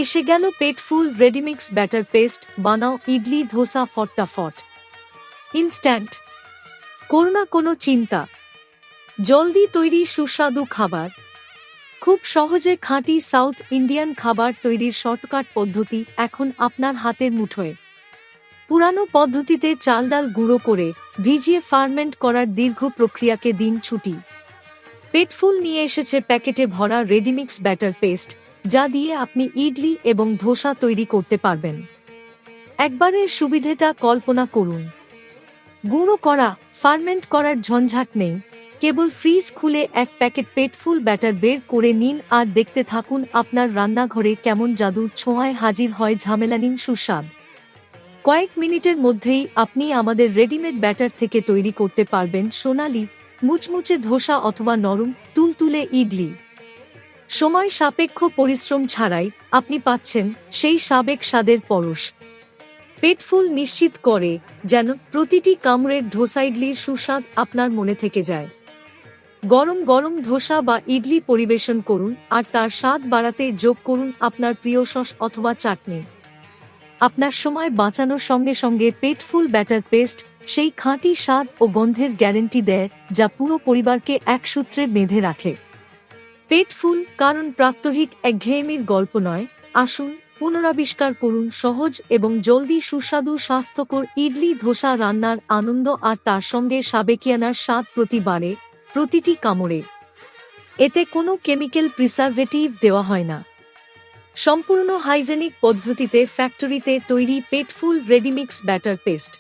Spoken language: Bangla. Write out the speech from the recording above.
এসে গেল পেটফুল রেডিমিক্স ব্যাটার পেস্ট। বানাও ইডলি ধোসা ফটাফট, ইনস্ট্যান্ট। করো না কোনো চিন্তা, জলদি তৈরি সুস্বাদু খাবার। খুব সহজে খাঁটি সাউথ ইন্ডিয়ান খাবার তৈরির শর্টকাট পদ্ধতি এখন আপনার হাতের মুঠোয়। পুরানো পদ্ধতিতে চাল ডাল গুঁড়ো করে ভিজিয়ে ফার্মেন্ট করার দীর্ঘ প্রক্রিয়াকে দিন ছুটি। পেটফুল নিয়ে এসেছে প্যাকেটে ভরা রেডিমিক্স ব্যাটার পেস্ট, যা দিয়ে আপনি ইডলি এবং ধোসা তৈরি করতে পারবেন। একবারের সুবিধেটা কল্পনা করুন। গুঁড়ো করা, ফার্মেন্ট করার ঝঞ্ঝাট নেই। কেবল ফ্রিজ খুলে এক প্যাকেট পেটফুল ব্যাটার বের করে নিন আর দেখতে থাকুন আপনার রান্নাঘরে কেমন জাদুর ছোঁয়ায় হাজির হয় ঝামেলাহীন সুস্বাদ। কয়েক মিনিটের মধ্যেই আপনি আমাদের রেডিমেড ব্যাটার থেকে তৈরি করতে পারবেন সোনালি মুচমুচে ধোসা অথবা নরম তুলতুলে ইডলি। সময় সাপেক্ষ পরিশ্রম ছাড়াই আপনি পাচ্ছেন সেই সাবেক স্বাদের পরশ। পেটফুল নিশ্চিত করে যেন প্রতিটি কামড়ের ধোসা ইডলির সুস্বাদ আপনার মনে থেকে যায়। গরম গরম ধোসা বা ইডলি পরিবেশন করুন আর তার স্বাদ বাড়াতে যোগ করুন আপনার প্রিয় সস অথবা চাটনি। আপনার সময় বাঁচানোর সঙ্গে সঙ্গে পেটফুল ব্যাটার পেস্ট সেই খাঁটি স্বাদ ও গন্ধের গ্যারান্টি দেয়, যা পুরো পরিবারকে এক সূত্রে বেঁধে রাখে। পেটফুল, কারণ প্রাত্যহিক একঘেয়েমির গল্প নয়। আসুন পুনরাবিষ্কার করুন সহজ এবং জলদি সুস্বাদু স্বাস্থ্যকর ইডলি ধোসা রান্নার আনন্দ আর তার সঙ্গে সাবেকিয়ানার স্বাদ প্রতিবারে প্রতিটি কামড়ে। এতে কোনো কেমিক্যাল প্রিসারভেটিভ দেওয়া হয় না। সম্পূর্ণ হাইজেনিক পদ্ধতিতে ফ্যাক্টরিতে তৈরি পেটফুল রেডিমিক্স ব্যাটার পেস্ট।